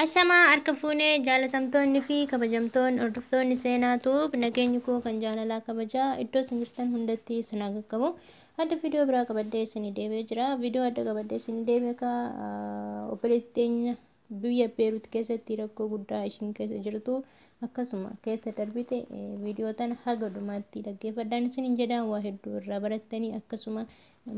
Ashamaa harka fuunee jaalatamtoonni fi kabajamtoonni hordoftoonni seenaatu nageenyi koo kan jaalalaa kabajaa iddoo isin jirtan hundatti isin haa qaqqabu. Adda viidiyoo biraa qabadhee isinii deebi'ee jira. Viidiyoo adda qabadhee isinii deebi'ee obboleetti teenya biyya beerut keessatti rakkoo guddaa ishiin keessa jirtu akkasuma keessa darbite viidiyoo tana haga dhumaatti dhaggeeffadhaan isiniin jedhaan waa hedduu irraa barattanii akkasuma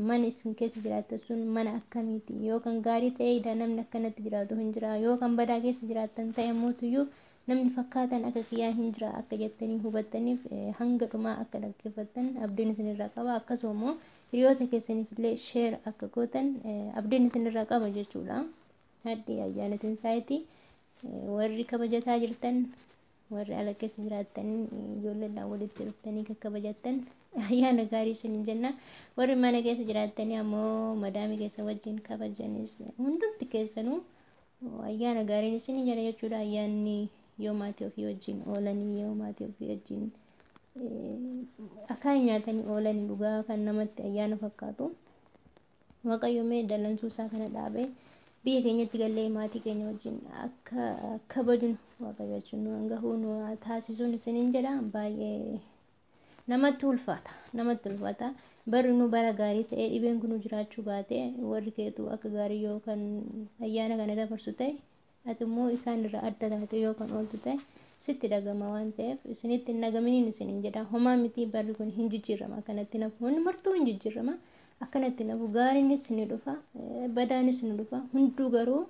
mana isin keessa jiraattan sun mana akkamiiti yookaan gaarii ta'ee namni akkanatti jiraatu hin jira yookaan badaa keessa jiraattan ta'e mootuyyuu namni fakkaatan akka kiyyaa hin jira akka jettanii hubattaniif hanga dhumaa akka dhaggeeffattan abdiin isinirraa qaba akkasuma hiriyoota keessaniif illee sheer akka gootan abdiin isinirraa qaba jechuudha. Haddi ayyaanatiin saayitii warri kabajataa jirtan warri ala keessa jiraattan ijoolleedhaan walitti dhuftanii kan kabajattan ayyaana gaarii isin jenna. Warri mana keessa jiraatanii ammoo madaamii keessa wajjin kabajanis hundumti keessanuu ayyaana gaariin isin jira jechuudha. Ayyaanni yoo maatii ofii wajjin oolanii yoo maatii ofii wajjin akkaan nyaatanii oolanii dhugaa kan namatti ayyaana fakkaatu. Waaqayyo mee dallansuu isaa kana dhaabee biyya keenyatti gallee maatii keenya wajjin akka kabajuun waaqayyo jechuun nu hangahuu nu taasisuun isiniin jedha. Baay'ee namatti ulfaata. Barri nu bara gaarii ta'ee dhibeen kun jiraachuu baate warri keetu akka gaarii yookaan ayyaana kana dabarsu ta'e ati immoo isaan irraa adda taate yookaan ooltu ta'e sitti dhagama waan ta'eef isinitti hin dhagaminiin isiniin jedha. Homaa miti barri kun hin jijjiirama akkanatti nafu hundi martuu hin jijjiirama. Akkanatti nafu gaariinis ni dhufa badaanis ni dhufa hunduu garuu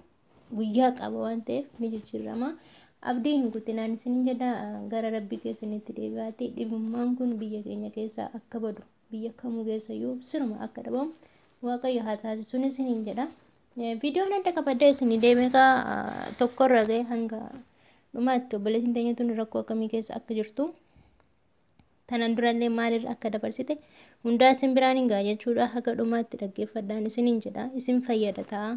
guyyaa qaba waan ta'eef ni jijjiirama. Abdii hin kutinaan isin jedha gara rabbii keessanitti deebi'aati dhibummaan kun biyya keenya keessaa akka badu biyya kamuu keessayyuu siruma akka dhabamu waaqayyo haa taasisuun isin jedha. Viidiyoon adda qabadhee isin deebi'ee tokkorra ga'e hanga dhumaatti obboleettiin teenya tun rakkoo akkamii keessa akka jirtu tanan durallee maalirra akka dabarsite hundaa isin biraan hin gaa jechuudha. Haga dhumaatti dhaggeeffadhaan isiniin jedha. Isin fayyada ta'a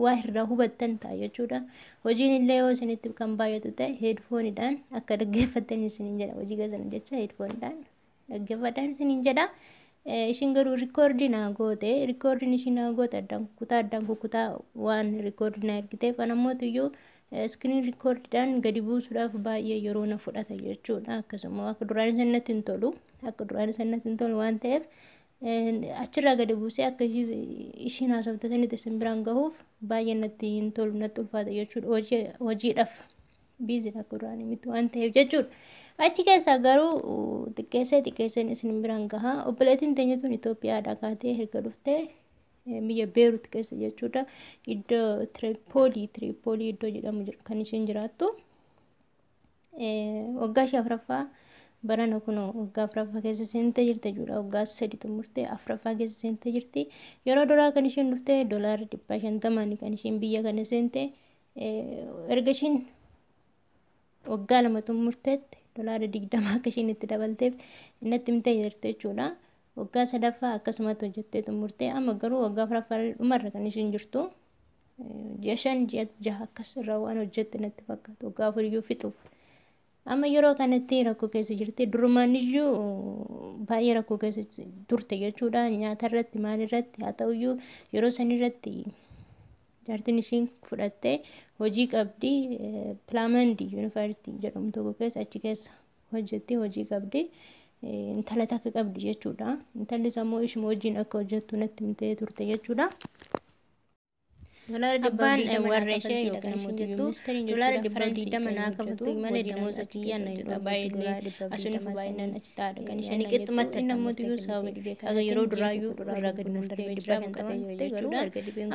waa irraa hubattan ta'a jechuudha. Hojiin illee yoo isinitti kan baay'atu ta'e heedfooniidhaan akka dhaggeeffattan isiniin jedha. Hojii keessan jecha heedfooniidhaan dhaggeeffadhaan isiniin jedha. Ishin garuu rikoordii naa goote rikoordiin ishin naa goote addaan kukutaa waan rikoordii naa ergiteef anamootuyyuu screen recordiidhaan gadi buusuudhaaf baay'ee yeroo na fudhata jechuudha. Akkasuma akka duraan sanatti hin tolu waan ta'eef achirraa gadi buusee akka ishiin haasoftatanitti isin biraan gahuuf baay'ee natti hin tolu natti ulfaata jechuudha. Hojiidhaaf biiziin akka duraan miti waan ta'eef jechuudha. Achi keessaa garuu xiqqeesseen isin biraan gahaa. Obboleettiin teenya tun Itoophiyaadhaa kaatee erga dhuftee biyya beerut keessa jechuudha. Iddoo Tiripoolii iddoo jedhamu kan isheen jiraattu. Waggaa ishee afuraffaa barana kun waggaa afuraffaa keessa seentee jirti jechuudha. Waggaa 3 xumurtee afuraffaa keessa seentee jirti. Yeroo duraa kan isheen dhuftee $150 kan isheen biyya kana seentee erga isheen waggaa 2 xumurteetti $20 akka isheen itti dabalteef innatti himtee jirti jechuudha. Waggaa sadaffaa akkasumatti hojjettee xumurtee amma garuu waggaa afuraffaa dhumarra kan isheen jirtu. Ji'a 5 akkas irraa waan hojjette natti fakkaatu waggaa 4 fixuuf. Amma yeroo kanatti rakkoo keessa jirti. Durumaan iyyuu baay'ee rakkoo keessa turte jechuudha. Nyaata irratti maal irratti haa ta'uyyuu yeroo san irratti jaartiin ishiin fudhattee hojii qabdi. Pilaamandii yuunivarsiitii jedhamu tokko keessa achi keessa hojjetti hojii qabdi. Intala takka qabdi jechuudha. Intalli sammuu ishuma wajjin akka hojjettu natti himtee turte jechuudha. Abbaan warra ishee yookaan immoo jettu $120 naa kafaltu malee damooza kiyyaan na yoo baay'ee asuun baay'inaan achi taa'adha kan isheen qixxumatti namoota yoo sababa dhibee akka yeroo duraayyuu irraa gadi darbee dhibee kan qaban jechuudha.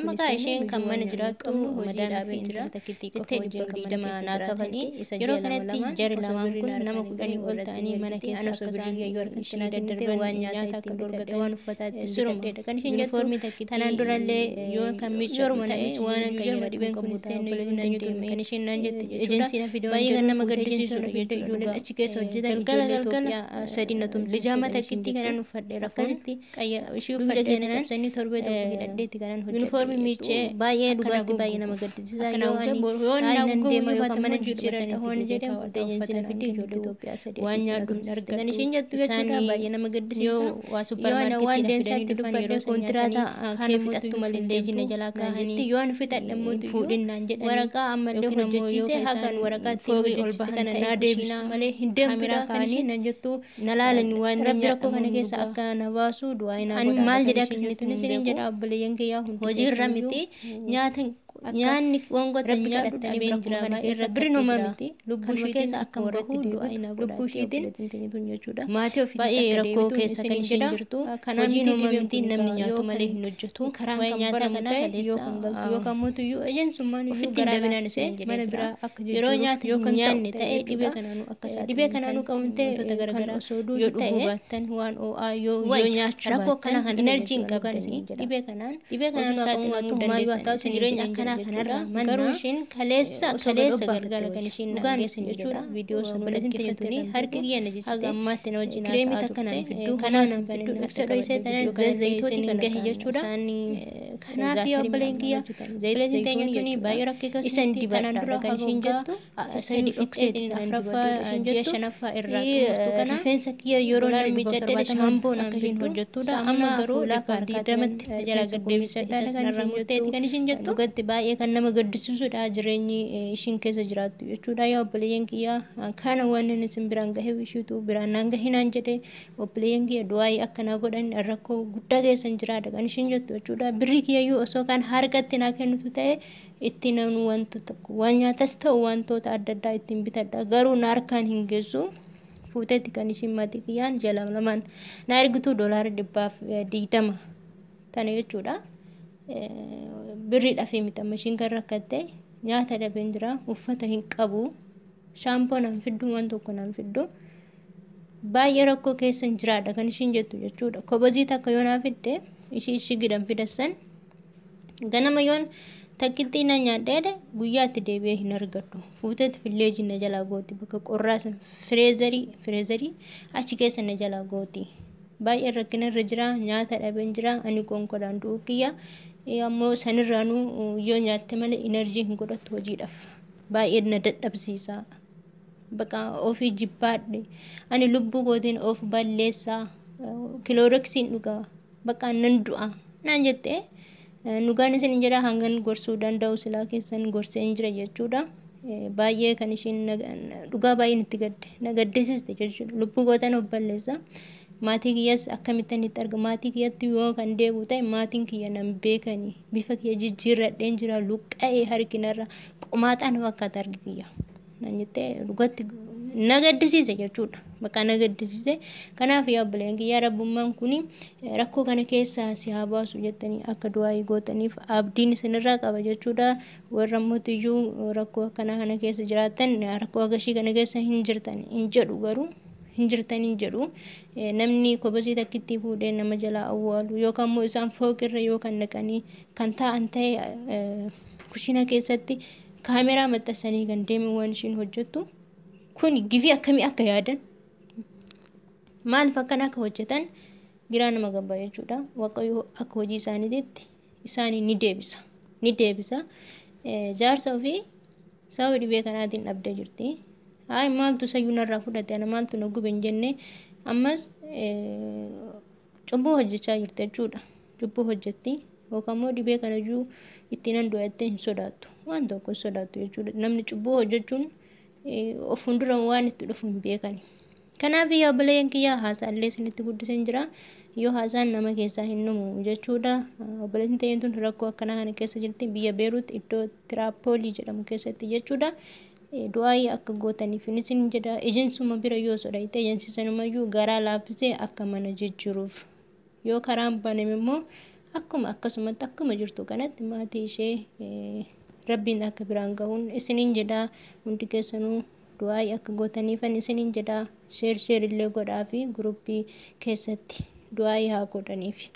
Amma kaa isheen kan mana jiraattu madaamii jira jettee $120 naa kafalii yeroo kanatti jari lamaan kun nama 10 ol ta'anii mana keessa akka isaan yoo isheen daddarbee waan nyaata akka dorgate waan uffataatti surumdeedha kan isheen jettu. Tanaan durallee yoo kan miiccooru waan akka yeroo dhibeen kun seenuu kan isheen naan jette ejensiin baay'ee kan nama gaddisiisudha jechuudha. Ijoolleen achi keessa hojjetan ijoollee Itoophiyaa sadii na tumte lijaama takkitti kanan uffadheera foonitti ishii uffadhee cabsanii torbee tokko hidhadheetti kanan hojjedhe yuunifoormii miiccee baay'ee dhugaatti baay'ee nama gaddisiisa yoo ani deema yookaan mana jijjiiranii hoon jedhee ejensiin fidee ijoollee Itoophiyaa sadii waan nyaadhu arga kan isheen jettu jechuudha. Baay'ee nama gaddisiisa yoo waa supparmaarkeetti fidanii dhufan yeroo kontiraata kee fixattu malee leejina jalaa kaahanii yoon fitadhamoo fuudhinnaan jedhanii waraqaa ammallee hojjechiise hagan waraqaa ittiin hojjechiise kana naa deebistu malee hin deemtuudha kan isheen nan jettu nalaalani waan rabbi rakkoo kana keessa akka na baasu du'aa inaa godhaa maal jedha akkasinitti isiniin jedha obboleeyyan kiyyaa hundi hojiirra miti nyaata nyaanni wangota nyaadhu dhabeen jira irra birnuma miti lubbuu ishiitiin akka warratti du'aa inaa godhaa lubbuu ishiitiin jechuudha maatii ofii baay'ee rakkoo keessa kan isheen jirtu hojiin uumamti namni nyaatu malee hin hojjetu waa'ee nyaata kana kaleessa yookaan mootuyyuu ejensummaan iyyuu garaa dabinaan iseen mana biraa akka yeroo nyaata yookaan nyaanne ta'ee dhibee kanaanuu akka isaa dhibee kanaanuu qabamtee wantoota garaagaraa sooduu yoo dhuguu baattan waan o'aa yoo nyaachuu rakkoo kana kan enerjiin qaban dhibee kanaan saaxilamuu dandeessan jireenya akkanaa kanarra garuu isheen kaleessa galgala kan isheen nageessan jechuudha viidiyoo sun bal'infatanii harki kiyyan jechuudha haga ammaatti na wajjin kireemii takkanaan fidduu kanaan fidduu dhoksa dhoysee tanaan zayitooti kan gahe jechuudha kanaaf yaa obboleen kiyya zayitiin teenyuun tuni baay'ee rakkee isan dibadhaan dura kan isheen jettu sadi dhokseetiin afraffaa ji'a shanaffaa irraa turtu kana rifeensa kiyya yeroo nan miicadhe shaamboo nan isheen hojjettuudha amma garuu lafa diidamatti jala gaddeebisadhaa kanarraa murteetti kan isheen jettu dhugatti baay'ee kan nama gaddisiisudha jireenyi ishiin keessa jiraattu jechuudha yaa obboleeyyan kiyya kana waan inni isin biraan gahe ishiitu biraan naan gahinaan jedhe obboleeyyan kiyya du'aayii akkanaa godhan rakkoo guddaa keessan jiraadha kan ishiin jettu jechuudha birrii kiyyayyuu osoo kan harkatti naa kennitu ta'e itti namnu wantoota waan nyaatas ta'u wantoota adda addaa ittiin bitadha garuu na harkaan hin geessu fuuteetti kan ishiin maatii kiyyaan jala lamaan na ergitu $120 tana jechuudha birrii dhafee mita mashiin kan rakkatte nyaata dhabeen jira uffata hin qabu shaampoo nan fiddu waan tokko nan fiddu baay'ee rakkoo keessan jiraadha kan ishiin jettu jechuudha kobozii takka yoo naa fidde ishii gidan fidassan ganama yoon takkittii na nyaadheedha guyyaatti deebi'ee hin argadhu fuuteetti filleejii na jalaa gooti bakka qorraasan fireezarii achi keessa na jalaa gooti baay'ee rakkina irra jira nyaata dhabeen jira ani konkodaan du'uu kiyya ammoo sanirraanuu yoo nyaatte malee enerjii hin godhattu hojiidhaaf baay'ee na dadhabsiisa bakka ofii jibbaadhe ani lubbuu kootiin of balleessaa kilooroksiin dhugaa bakka nan du'a naan jette dhugaan isin jedha hangan gorsuu danda'u silaa keessan gorsee hin jira jechuudha baay'ee kan isheen dhugaa baay'een itti gadde na gaddisiiste jechuudha lubbuu kootaan of balleessaa maatii kiyyas akkamittan itti arga maatii kiyyatti yoo kan deebi'u ta'e maatiin kiyya nan beekani bifa kiyya jijjiirradheen jira luqqa'ee harkinarra qomaaxaan fakkaata argi kiyya nan jettee dhugatti na gaddisiise jechuudha bakka na gaddisiise kanaaf yaa obboleen kiyya rabbummaan kuni rakkoo kana keessaa si haa baasu jettanii akka du'aayii gootaniif abdiin isinirraa qaba jechuudha warra mootiyyuu rakkoo akkana kana keessa jiraatan rakkoo agashii kana keessa hin jirtan hin jedhu garuu hin jirtan hin jedhu namni kobosii takkitti fuudhee nama jalaa awwaalu yookaan immoo isaan fooqirra yookaan naqanii kan taa'an ta'e kushina keessatti kaameraa maxxansanii kan deeman waan ishiin hojjettu kun gifii akkamii akka yaadan maaliif akkana akka hojjetan giraa nama gabbaa jechuudha waaqayyo akka hojii isaaniitti isaanii ni deebisa jaarsa ofii sababa dhibee kanaatiin dhabdee jirti ay maaltu sayyuu narraa fudhate ana maaltu na gube hin jenne ammas cubbuu hojjechaa jirti jechuudha cubbuu hojjetti yookaan immoo dhibee kanayyuu itti nan du'attee hin sodaattu waan tokko sodaattu jechuudha namni cubbuu hojjechuun of fuuldura waan itti dhufu hin beekani kanaaf yaa obboleeyyan kiyyaa haasaallee isinitti guddisan jira yoo haasaan nama keessaa hin dhumu jechuudha obboleettiin teenyuun rakkoo akkanaa kana keessa jirti biyya beerut iddoo tiraapoolii jedhamu keessatti jechuudha du'aayii akka gootaniif isin jedha ejensuma bira yoo sodaite ejensisanumayyuu garaa laaffisee akka mana jijjiiruuf yoo karaan baname immoo akkasumatti akkuma jirtu kanatti maatii ishee rabbiin akka biraan gahuun isiniin jedha hundi keessanuu du'aayii akka gootaniifan isiniin jedha sheer illee godhaa fi guruppii keessatti du'aayii haa godhaniif